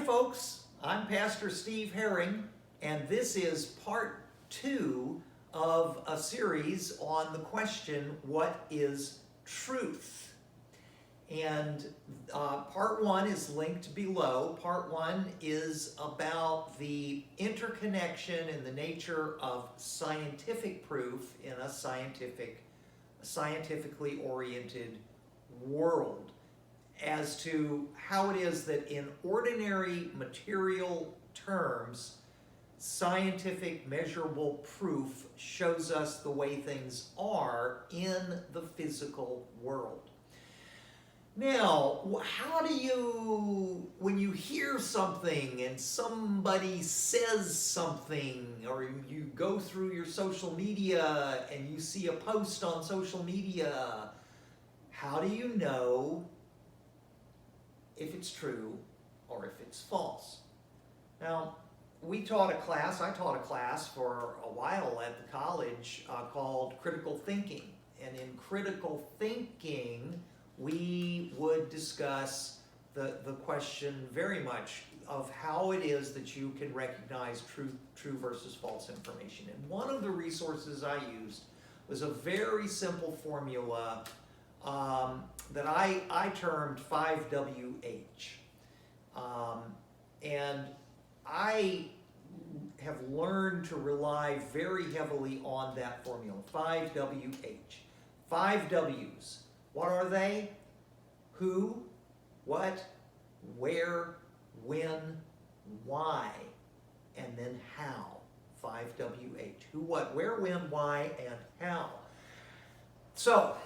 folks. I'm Pastor Steve Herring, and this is part 2 of a series on the question, what is truth? And part 1 is linked below. Part 1 is about the interconnection and the nature of scientific proof in a scientifically oriented world, as to how it is that in ordinary material terms, scientific measurable proof shows us the way things are in the physical world. Now, how do you, when you hear something and somebody says something, or you go through your social media and you see a post on social media, how do you know if it's true or if it's false? Now, I taught a class for a while at the college called critical thinking. And in critical thinking, we would discuss the question very much of how it is that you can recognize true versus false information. And one of the resources I used was a very simple formula that I termed 5WH. And I have learned to rely very heavily on that formula, 5WH. 5 W's. What are they? Who, what, where, when, why, and then how. 5WH. Who, what, where, when, why, and how. So,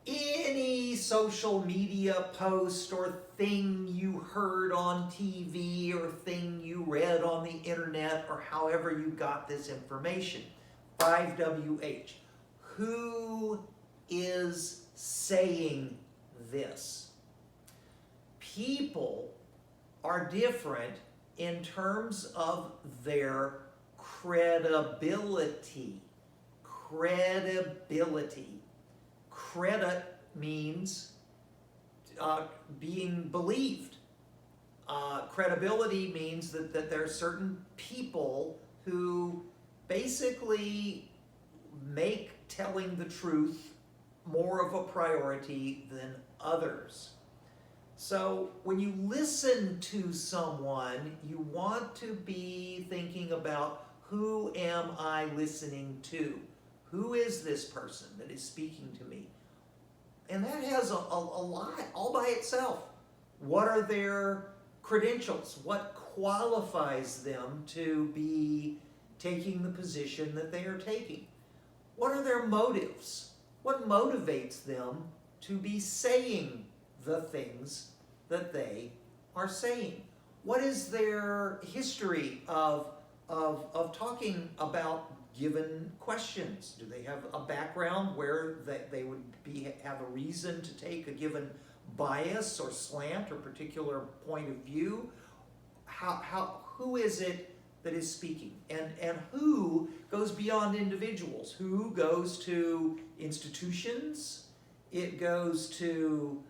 any social media post or thing you heard on TV or thing you read on the internet or however you got this information, 5WH. Who is saying this? People are different in terms of their credibility. Credibility. Credit means being believed. Credibility means that there are certain people who basically make telling the truth more of a priority than others. So when you listen to someone, you want to be thinking about, who am I listening to? Who is this person that is speaking to me? And that has a lot all by itself. What are their credentials? What qualifies them to be taking the position that they are taking? What are their motives? What motivates them to be saying the things that they are saying? What is their history of talking about given questions? Do they have a background where they would have a reason to take a given bias or slant or particular point of view? Who is it that is speaking? And who goes beyond individuals? Who goes to institutions? It goes to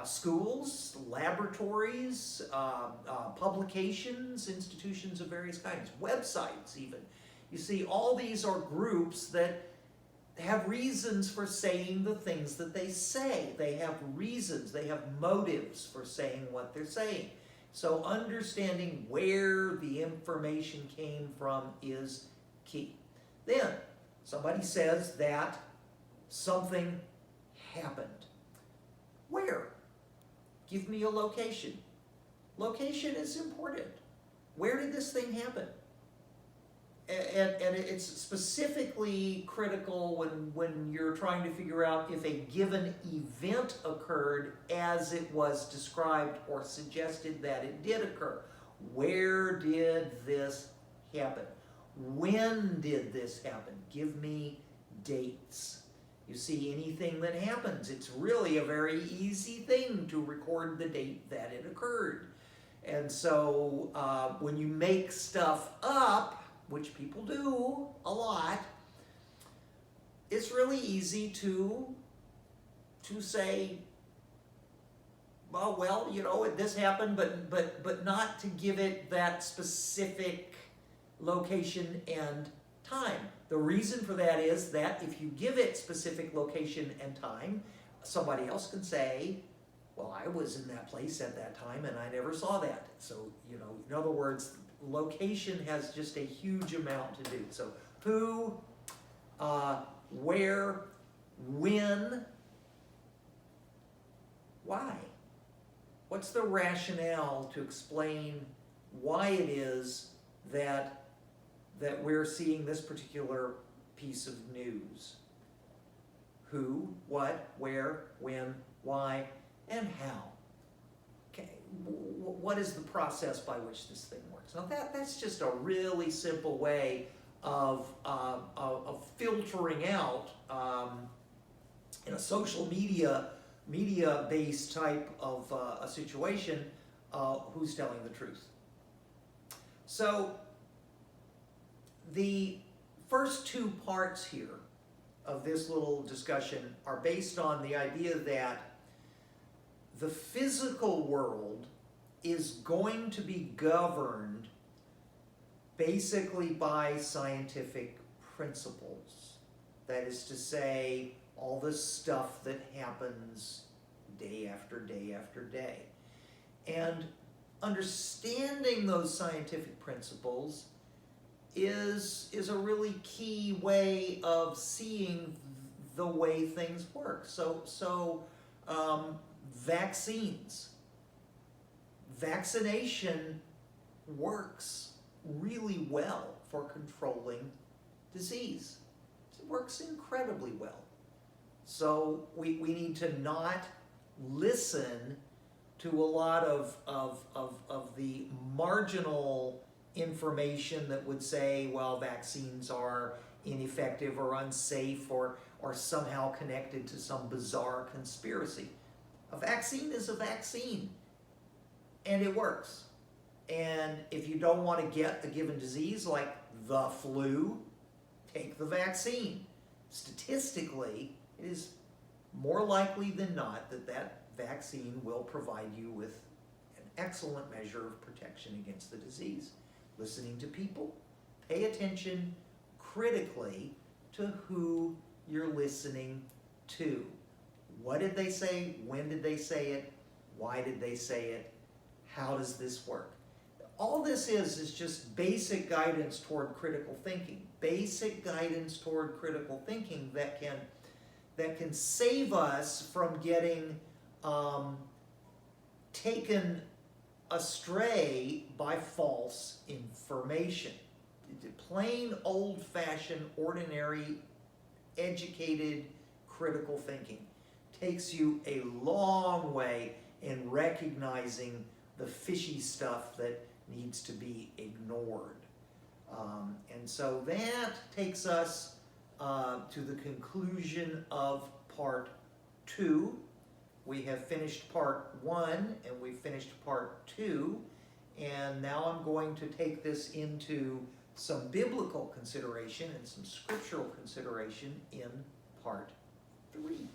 schools, laboratories, publications, institutions of various kinds, websites even. You see, all these are groups that have reasons for saying the things that they say. They have reasons, they have motives for saying what they're saying. So understanding where the information came from is key. Then, somebody says that something happened. Where? Give me a location. Location is important. Where did this thing happen? And it's specifically critical when you're trying to figure out if a given event occurred as it was described or suggested that it did occur. Where did this happen? When did this happen? Give me dates. You see, anything that happens, it's really a very easy thing to record the date that it occurred. And so when you make stuff up, which people do a lot, it's really easy to say oh, well, this happened, but not to give it that specific location and time. The reason for that is that if you give it specific location and time, somebody else can say, well, I was in that place at that time and I never saw that. So, in other words, location has just a huge amount to do. So who, where, when, why? What's the rationale to explain why it is that we're seeing this particular piece of news? Who, what, where, when, why, and how? Okay, what is the process by which this thing works? Now that's just a really simple way of filtering out in a social media-based type of a situation, who's telling the truth. So the first two parts here of this little discussion are based on the idea that the physical world is going to be governed basically by scientific principles. That is to say, all the stuff that happens day after day after day. And understanding those scientific principles is a really key way of seeing the way things work. So vaccines. Vaccination works really well for controlling disease. It works incredibly well. So we need to not listen to a lot of the marginal information that would say, well, vaccines are ineffective or unsafe or somehow connected to some bizarre conspiracy. A vaccine is a vaccine, and it works. And if you don't want to get a given disease like the flu, take the vaccine. Statistically, it is more likely than not that vaccine will provide you with an excellent measure of protection against the disease. Listening to people, pay attention critically to who you're listening to. What did they say? When did they say it? Why did they say it? How does this work? All this is just basic guidance toward critical thinking. Basic guidance toward critical thinking that can save us from getting taken astray by false information. Plain, old-fashioned, ordinary, educated, critical thinking takes you a long way in recognizing the fishy stuff that needs to be ignored. And so that takes us to the conclusion of part 2. We have finished part 1 and we've finished part 2, and now I'm going to take this into some biblical consideration and some scriptural consideration in part 3.